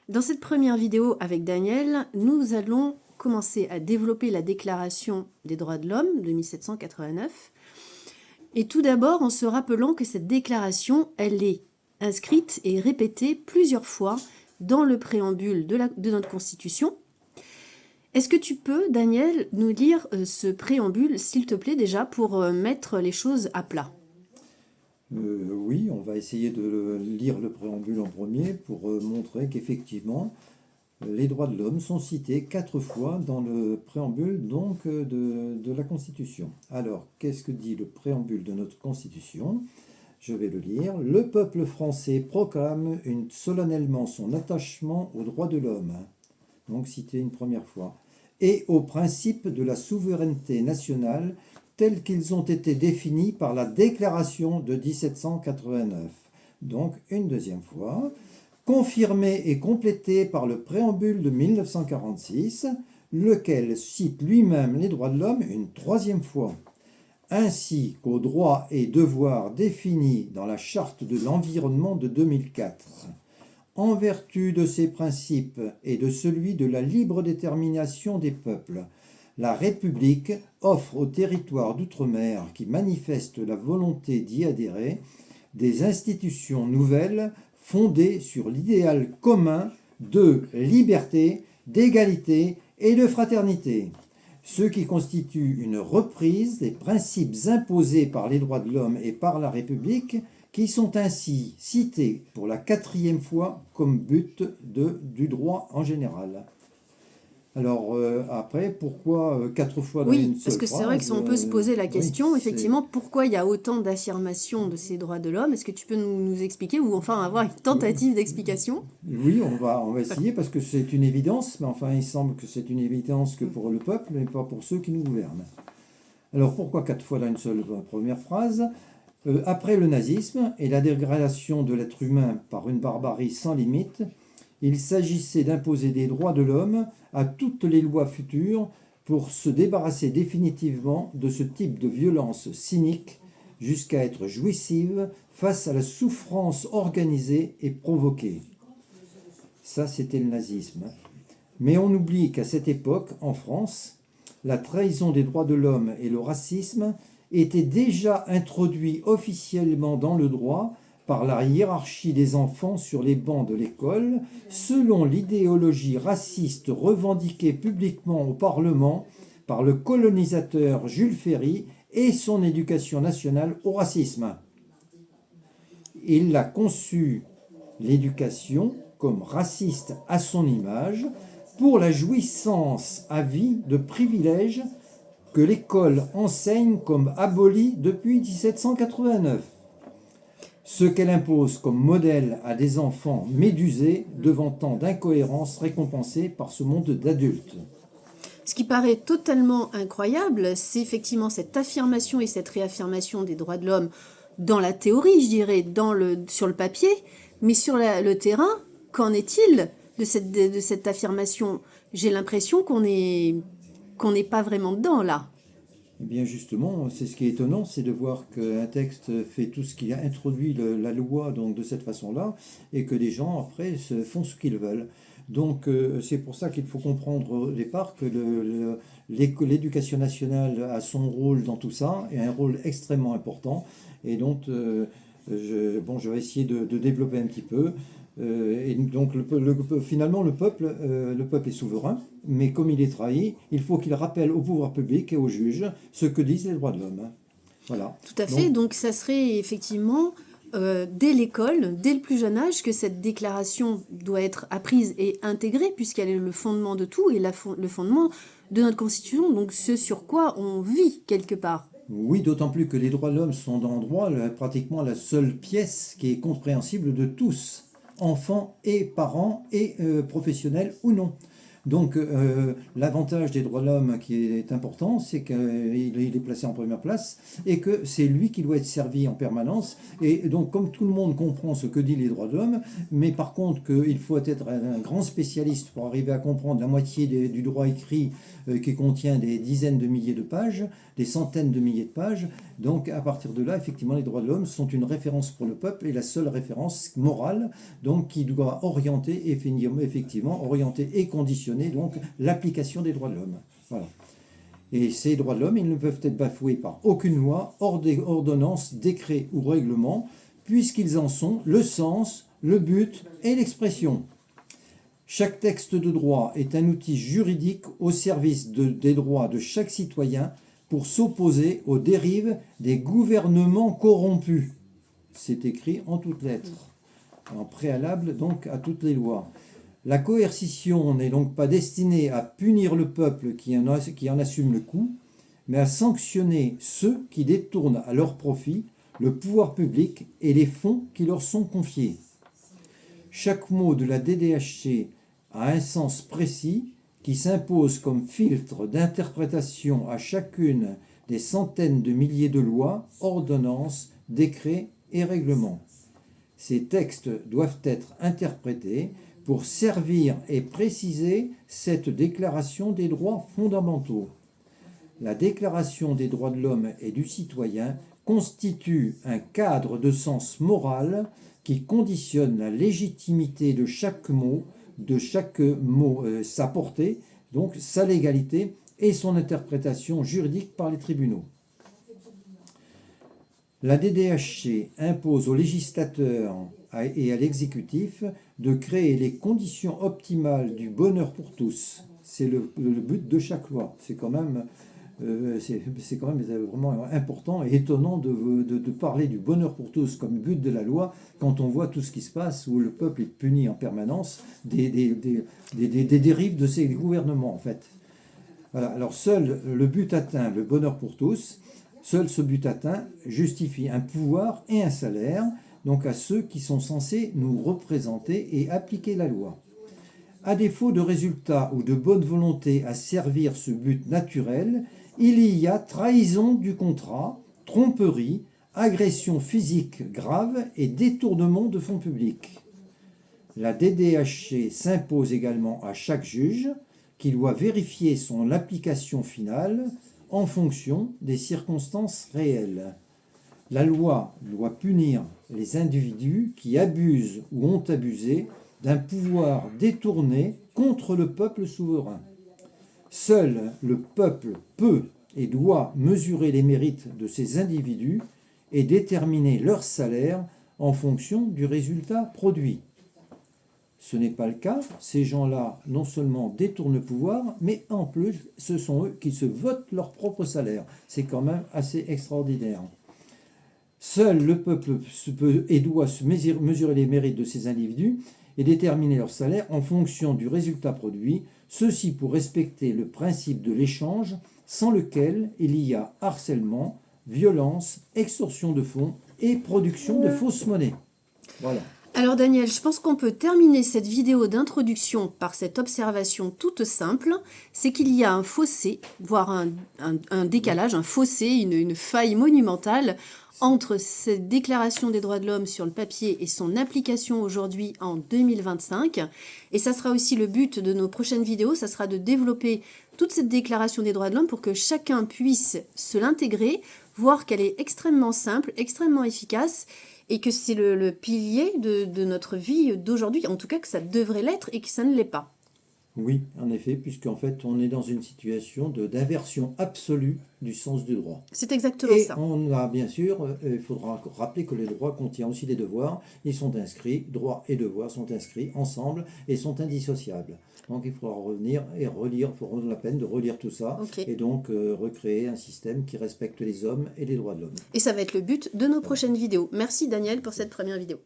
Dans cette première vidéo avec Daniel, nous allons commencer à développer la Déclaration des droits de l'homme de 1789. Et tout d'abord en se rappelant que cette déclaration, elle est inscrite et répétée plusieurs fois dans le préambule de notre Constitution. Est-ce que tu peux, Daniel, nous lire ce préambule, s'il te plaît, déjà, pour mettre les choses à plat? Oui, on va essayer de lire le préambule en premier pour montrer qu'effectivement, les droits de l'homme sont cités 4 fois dans le préambule donc, de la Constitution. Alors, qu'est-ce que dit le préambule de notre Constitution? Je vais le lire. Le peuple français proclame solennellement son attachement aux droits de l'homme, donc cité une première fois, et aux principes de la souveraineté nationale tels qu'ils ont été définis par la Déclaration de 1789. Donc une deuxième fois, confirmé et complété par le préambule de 1946, lequel cite lui-même les droits de l'homme une troisième fois, ainsi qu'aux droits et devoirs définis dans la Charte de l'environnement de 2004. En vertu de ces principes et de celui de la libre détermination des peuples, la République offre aux territoires d'outre-mer qui manifestent la volonté d'y adhérer des institutions nouvelles fondées sur l'idéal commun de liberté, d'égalité et de fraternité, ce qui constitue une reprise des principes imposés par les droits de l'homme et par la République, qui sont ainsi cités pour la 4e fois comme but du droit en général. Alors après, pourquoi 4 fois dans une seule phrase? Oui, parce que c'est vrai que si on peut se poser la question, oui, effectivement, pourquoi il y a autant d'affirmations de ces droits de l'homme? Est-ce que tu peux nous expliquer, ou enfin avoir une tentative d'explication? Oui, on va essayer, parce que c'est une évidence, mais enfin il semble que c'est une évidence que pour le peuple, mais pas pour ceux qui nous gouvernent. Alors pourquoi 4 fois dans une seule première phrase? Après le nazisme et la dégradation de l'être humain par une barbarie sans limite, il s'agissait d'imposer des droits de l'homme à toutes les lois futures pour se débarrasser définitivement de ce type de violence cynique jusqu'à être jouissive face à la souffrance organisée et provoquée. Ça, c'était le nazisme. Mais on oublie qu'à cette époque, en France, la trahison des droits de l'homme et le racisme étaient déjà introduits officiellement dans le droit par la hiérarchie des enfants sur les bancs de l'école, selon l'idéologie raciste revendiquée publiquement au Parlement par le colonisateur Jules Ferry et son éducation nationale au racisme. Il a conçu l'éducation comme raciste à son image pour la jouissance à vie de privilèges que l'école enseigne comme abolis depuis 1789. Ce qu'elle impose comme modèle à des enfants médusés devant tant d'incohérences récompensées par ce monde d'adultes. Ce qui paraît totalement incroyable, c'est effectivement cette affirmation et cette réaffirmation des droits de l'homme dans la théorie, je dirais, sur le papier, mais sur le terrain, qu'en est-il de cette affirmation? J'ai l'impression qu'on n'est pas vraiment dedans, là. Eh bien justement, c'est ce qui est étonnant, c'est de voir qu'un texte fait tout ce qu'il a introduit la loi donc de cette façon-là, et que les gens après font ce qu'ils veulent. Donc c'est pour ça qu'il faut comprendre au départ que l'éducation nationale a son rôle dans tout ça, et un rôle extrêmement important. Et donc je vais essayer de développer un petit peu. Et donc finalement le peuple est souverain, mais comme il est trahi, il faut qu'il rappelle au pouvoir public et aux juges ce que disent les droits de l'homme. Voilà. Tout à fait, donc ça serait effectivement dès l'école, dès le plus jeune âge, que cette déclaration doit être apprise et intégrée, puisqu'elle est le fondement de tout et le fondement de notre Constitution, donc ce sur quoi on vit quelque part. Oui, d'autant plus que les droits de l'homme sont dans le droit pratiquement la seule pièce qui est compréhensible de tous, enfants et parents et professionnels ou non. Donc l'avantage des droits de l'homme qui est important, c'est qu'il est placé en première place et que c'est lui qui doit être servi en permanence. Et donc comme tout le monde comprend ce que disent les droits de l'homme, mais par contre qu'il faut être un grand spécialiste pour arriver à comprendre la moitié du droit écrit qui contient des dizaines de milliers de pages, des centaines de milliers de pages, Donc à partir de là, effectivement, les droits de l'homme sont une référence pour le peuple et la seule référence morale, donc qui doit orienter effectivement orienter et conditionner donc l'application des droits de l'homme. Voilà. Et ces droits de l'homme, ils ne peuvent être bafoués par aucune loi, ordonnance, décret ou règlement, puisqu'ils en sont le sens, le but et l'expression. Chaque texte de droit est un outil juridique au service des droits de chaque citoyen pour s'opposer aux dérives des gouvernements corrompus. C'est écrit en toutes lettres, en préalable donc à toutes les lois. La coercition n'est donc pas destinée à punir le peuple qui en assume le coût, mais à sanctionner ceux qui détournent à leur profit le pouvoir public et les fonds qui leur sont confiés. Chaque mot de la DDHC a un sens précis qui s'impose comme filtre d'interprétation à chacune des centaines de milliers de lois, ordonnances, décrets et règlements. Ces textes doivent être interprétés pour servir et préciser cette déclaration des droits fondamentaux. La déclaration des droits de l'homme et du citoyen constitue un cadre de sens moral qui conditionne la légitimité de chaque mot, sa portée, donc sa légalité et son interprétation juridique par les tribunaux. La DDHC impose aux législateurs et à l'exécutif de créer les conditions optimales du bonheur pour tous. C'est le but de chaque loi. C'est quand même vraiment important et étonnant de parler du bonheur pour tous comme but de la loi quand on voit tout ce qui se passe où le peuple est puni en permanence des dérives de ces gouvernements en fait. Voilà. Alors seul le but atteint, le bonheur pour tous, seul ce but atteint justifie un pouvoir et un salaire donc à ceux qui sont censés nous représenter et appliquer la loi. À défaut de résultats ou de bonne volonté à servir ce but naturel, il y a trahison du contrat, tromperie, agression physique grave et détournement de fonds publics. La DDHC s'impose également à chaque juge qui doit vérifier son application finale en fonction des circonstances réelles. La loi doit punir les individus qui abusent ou ont abusé d'un pouvoir détourné contre le peuple souverain. Seul le peuple peut et doit mesurer les mérites de ces individus et déterminer leur salaire en fonction du résultat produit. Ce n'est pas le cas, ces gens-là non seulement détournent le pouvoir, mais en plus ce sont eux qui se votent leur propre salaire. C'est quand même assez extraordinaire. Seul le peuple peut et doit mesurer les mérites de ces individus et déterminer leur salaire en fonction du résultat produit, ceci pour respecter le principe de l'échange sans lequel il y a harcèlement, violence, extorsion de fonds et production de fausses monnaies. Voilà. Alors Daniel, je pense qu'on peut terminer cette vidéo d'introduction par cette observation toute simple, c'est qu'il y a un fossé, voire un décalage, un fossé, une faille monumentale entre cette déclaration des droits de l'homme sur le papier et son application aujourd'hui en 2025. Et ça sera aussi le but de nos prochaines vidéos, ça sera de développer toute cette déclaration des droits de l'homme pour que chacun puisse se l'intégrer, voir qu'elle est extrêmement simple, extrêmement efficace, et que c'est le pilier de notre vie d'aujourd'hui, en tout cas que ça devrait l'être et que ça ne l'est pas. Oui, en effet, puisqu'en fait on est dans une situation d'inversion absolue du sens du droit. C'est exactement ça. Et on a bien sûr, il faudra rappeler que le droit contient aussi des devoirs, ils sont inscrits, droits et devoirs sont inscrits ensemble et sont indissociables. Donc il faudra revenir et relire, il faudra la peine de relire tout ça, et donc recréer un système qui respecte les hommes et les droits de l'homme. Et ça va être le but de nos prochaines vidéos. Merci Daniel pour cette première vidéo.